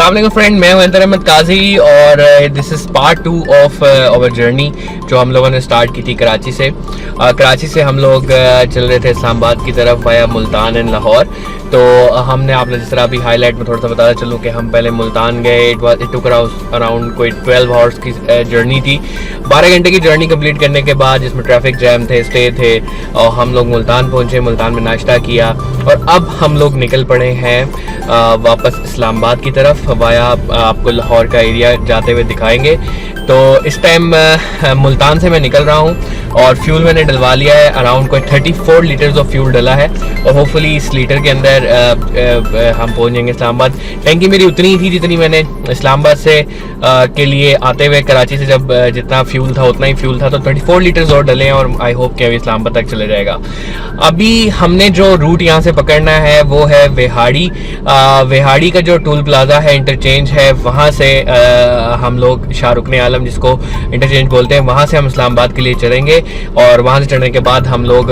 अस्सलाम वालेकुम फ्रेंड, मैं हूं अंतर अहमद काजी और this is part 2 of our journey जो हम लोगों ने स्टार्ट की थी कराची से। कराची से हम लोग चल रहे थे इस्लामाबाद की तरफ वाया मुल्तान एंड लाहौर। तो हमने आपने जिस तरह अभी हाईलाइट में थोड़ा सा बताया चलूँ कि हम पहले मुल्तान गए। इट टुक अराउंड कोई 12 आवर्स की जर्नी थी। 12 घंटे की जर्नी कंप्लीट करने के बाद जिसमें ट्रैफिक जैम थे, स्टे थे, और हम लोग मुल्तान पहुँचे, मुल्तान में नाश्ता किया और अब हम लोग निकल पड़े हैं वापस इस्लामाबाद की तरफ वाया आपको लाहौर का एरिया जाते हुए दिखाएंगे। तो इस टाइम मुल्तान से मैं निकल रहा हूँ और फ्यूल मैंने डलवा लिया है। अराउंड कोई 34 लीटर्स ऑफ फ्यूल डला है और होपफुली इस लीटर के अंदर हम पहुँच जाएंगे इस्लामाबाद। टैंकी मेरी उतनी ही थी जितनी मैंने इस्लामाबाद से के लिए आते हुए कराची से जब जितना फ्यूल था उतना ही फ्यूल था। तो 34 लीटर्स और डले हैं और आई होप कि अभी इस्लामाबाद तक चले जाएगा। अभी हमने जो रूट यहाँ से पकड़ना है वो है वेहाड़ी। वेहाड़ी का जो टोल प्लाजा है, इंटरचेंज है, वहाँ से हम लोग शाहरुख आलम जिसको इंटरचेंज बोलते हैं, वहाँ से हम इस्लामाबाद के लिए चलेंगे और वहाँ से चढ़ने के बाद हम लोग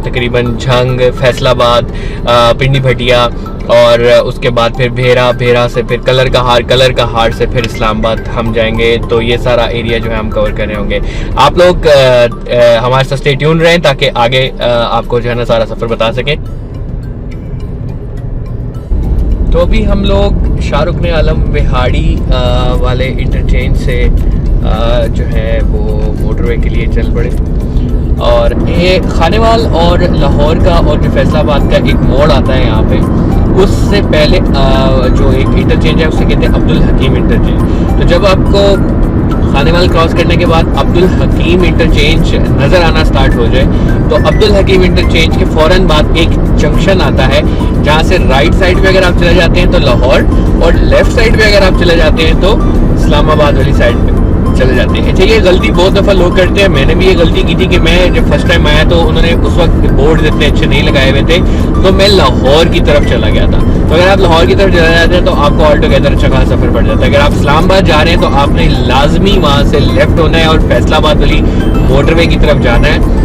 तकरीबन झंग, फैसलाबाद, पिंडी भटिया और उसके बाद फिर भेरा से फिर कलर का हार से फिर इस्लामाबाद हम जाएंगे। तो ये सारा एरिया जो है हम कवर कर रहे होंगे। आप लोग हमारे साथ स्टे ट्यून रहें ताकि आगे आपको जो है ना सारा सफ़र बता सकें। तो अभी हम लोग शाहरुख आलम वेहाड़ी वाले इंटरचेंज से जो है वो मोटरवे के लिए चल पड़े और ये खानेवाल और लाहौर का और जो फैसलाबाद का एक मोड़ आता है यहाँ पे, उससे पहले जो एक इंटरचेंज है उसे कहते हैं अब्दुल हकीम इंटरचेंज। तो जब आपको खानेवाल क्रॉस करने के बाद अब्दुल हकीम इंटरचेंज नज़र आना स्टार्ट हो जाए तो अब्दुल हकीम इंटरचेंज के फ़ौरन बाद एक जंक्शन आता है जहाँ से राइट साइड पे अगर आप चले जाते हैं तो लाहौर और लेफ्ट साइड पे अगर आप चले जाते हैं तो इस्लामाबाद वाली साइड पे चले जाते हैं। अच्छा, ये गलती बहुत दफ़ा लोग करते हैं। मैंने भी ये गलती की थी कि मैं जब फर्स्ट टाइम आया तो उन्होंने उस वक्त बोर्ड इतने अच्छे नहीं लगाए हुए थे तो मैं लाहौर की तरफ चला गया था। तो अगर आप लाहौर की तरफ चले जाते हैं तो आपको ऑल टुगेदर अच्छा खासा सफ़र पड़ जाता है। अगर आप इस्लामाबाद जा रहे हैं तो आपने लाजमी वहाँ से लेफ्ट होना है और फैसलाबाद वाली मोटरवे की तरफ जाना है।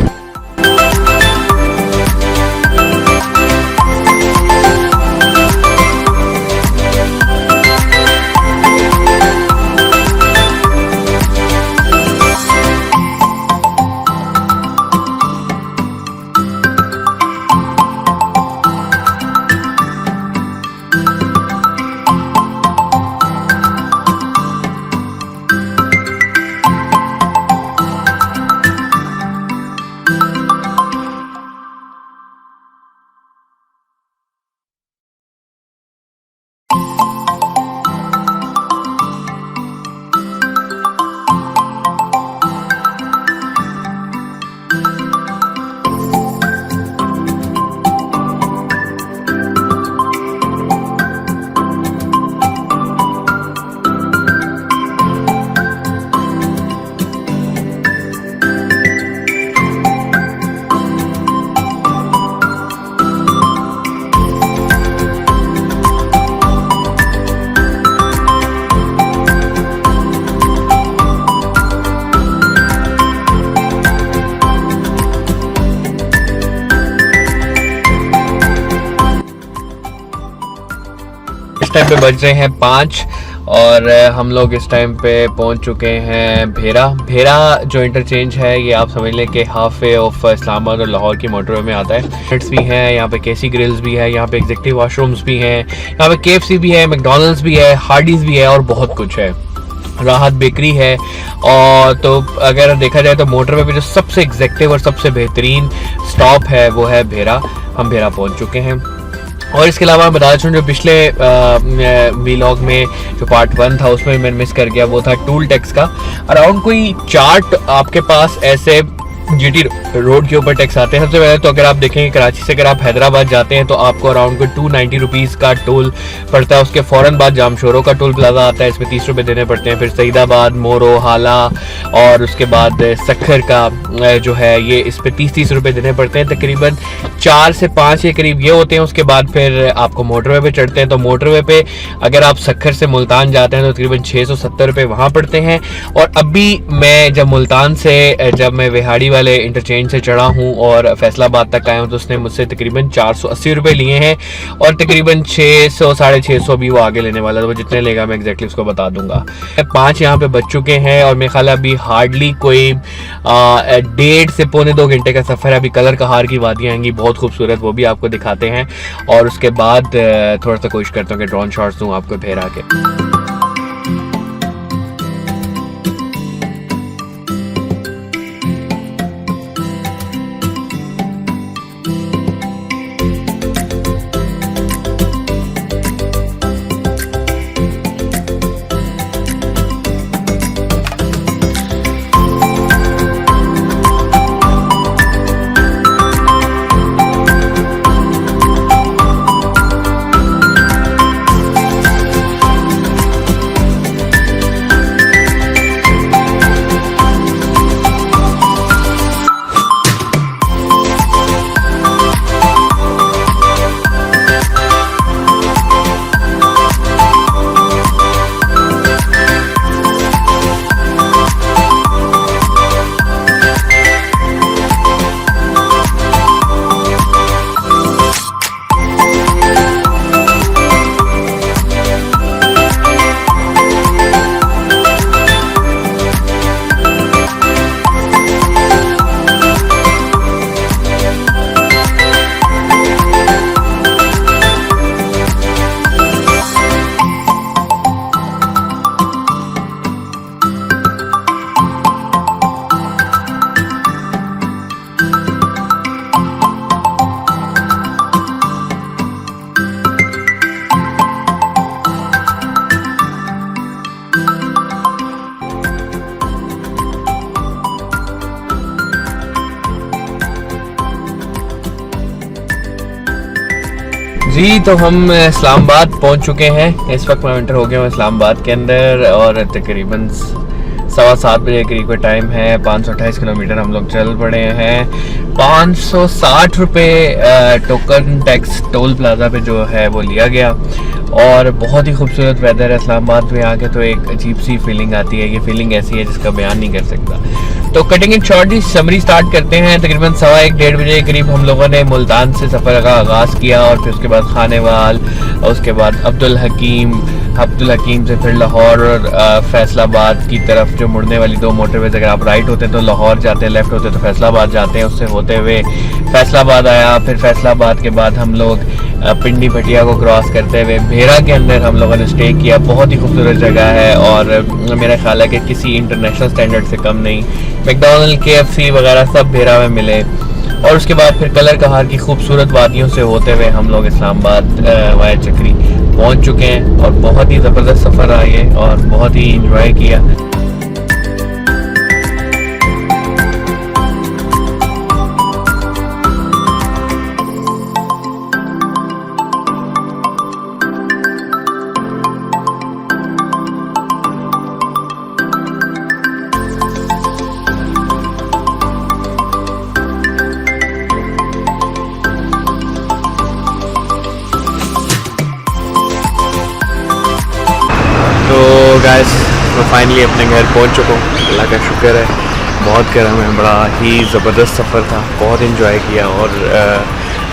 इस टाइम पे बज रहे हैं 5 और हम लोग इस टाइम पे पहुंच चुके हैं भेरा जो इंटरचेंज है ये आप समझ लें कि हाफ वे ऑफ इस्लामाबाद और लाहौर की मोटरवे में आता है। रेस्टोरेंट्स भी हैं यहाँ पे, केसी ग्रिल्स भी है यहाँ पे, एग्जीक्यूटिव वॉशरूम्स भी हैं यहाँ पे, KFC भी है, मैकडॉनल्ड्स भी है, हार्डीज भी है और बहुत कुछ है। राहत बेकरी है। और तो अगर देखा जाए तो मोटरवे पे जो सबसे एग्जैक्टिव और सबसे बेहतरीन स्टॉप है वो है भेरा। हम भेरा पहुँच चुके हैं। और इसके अलावा मैं बता दूँ जो पिछले व्लॉग में जो पार्ट 1 था उसमें मैंने मिस कर गया वो था टूल टैक्स का। अराउंड कोई चार्ट आपके पास ऐसे GT रोड के ऊपर टैक्स आते हैं। सबसे पहले तो अगर आप देखेंगे कराची से अगर आप हैदराबाद जाते हैं तो आपको अराउंड कोई 290 रुपीज़ का टोल पड़ता है। उसके फ़ौरन बाद जामशोरों का टोल प्लाजा आता है, इसमें 30 रुपये देने पड़ते हैं। फिर सईदाबाद, मोरो, हाला और उसके बाद सखर का जो है ये इस पर 30 रुपये देने पड़ते हैं। तकरीबन 4 से 5 के करीब ये होते हैं। उसके बाद फिर आपको मोटरवे पे चढ़ते हैं तो मोटरवे पे अगर आप सखर से मुल्तान जाते हैं तो तकरीबन 670 रुपये वहाँ पड़ते हैं। और अभी मैं जब मुल्तान से जब मैं वेहाड़ी वाले इंटरचेंज से चढ़ा हूँ और फैसलाबाद तक आया हूँ तो उसने मुझसे तकरीबन 480 रुपये लिए हैं और तकरीबन 600 650 भी वो आगे लेने वाला है। वो जितने लेगा मैं एग्जैक्टली उसको बता दूंगा। 5 यहाँ पे बच चुके हैं और मेरे ख्याल अभी हार्डली कोई 1.5 से पौने 2 घंटे का सफ़र है। अभी कलर कहार की वादियाँ आएंगी बहुत खूबसूरत, वो भी आपको दिखाते हैं और उसके बाद थोड़ा सा कोशिश करता हूँ कि ड्रोन शॉट्स दूँ आपको फेरा के। जी तो हम इस्लामाबाद पहुंच चुके हैं। इस वक्त मैं एंटर हो गया हूँ इस्लामाबाद के अंदर और तकरीबन 7:15 बजे करीब का टाइम है। 528 किलोमीटर हम लोग चल पड़े हैं। 560 रुपये टोकन टैक्स टोल प्लाजा पे जो है वो लिया गया और बहुत ही खूबसूरत वेदर है इस्लामाबाद में आके, तो एक अजीब सी फीलिंग आती है। ये फीलिंग ऐसी है जिसका बयान नहीं कर सकता। तो कटिंग इट शॉर्ट जी समरी स्टार्ट करते हैं। तकरीबन 1:15-1:30 बजे करीब हम लोगों ने मुल्तान से सफ़र का आगाज़ किया और फिर उसके बाद खानेवाल और उसके बाद अब्दुल हकीम से फिर लाहौर और फैसलाबाद की तरफ जो मुड़ने वाली 2 मोटरवेज, अगर आप राइट होते हैं तो लाहौर जाते हैं, लेफ्ट होते हैं तो फैसलाबाद जाते हैं। उससे होते हुए फैसलाबाद आया, फिर फैसलाबाद के बाद हम लोग पिंडी भटिया को क्रॉस करते हुए भेरा के अंदर हम लोगों ने स्टे किया। बहुत ही खूबसूरत जगह है और मेरा ख्याल है कि किसी इंटरनेशनल स्टैंडर्ड से कम नहीं। मैकडॉनल्ड, KFC वगैरह सब भेरा में मिले और उसके बाद फिर कलर कहार की खूबसूरत वादियों से होते हुए हम लोग इस्लामाबाद वाया चक्री पहुंच चुके हैं और बहुत ही ज़बरदस्त सफ़र रहा ये और बहुत ही इंजॉय किया। गाइस मैं फाइनली अपने घर पहुंच चुका हूँ। अल्लाह का शुक्र है, बहुत गर्म है, बड़ा ही ज़बरदस्त सफ़र था, बहुत इंजॉय किया और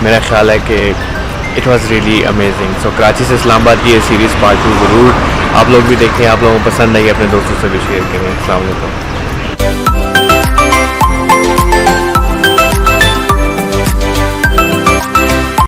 मेरा ख्याल है कि इट वाज़ रियली अमेजिंग। सो कराची से इस्लामाबाद की ये सीरीज़ पार्ट 2 ज़रूर आप लोग भी देखें। आप लोगों को पसंद आई, अपने दोस्तों से भी शेयर करें। अस्सलाम वालेकुम।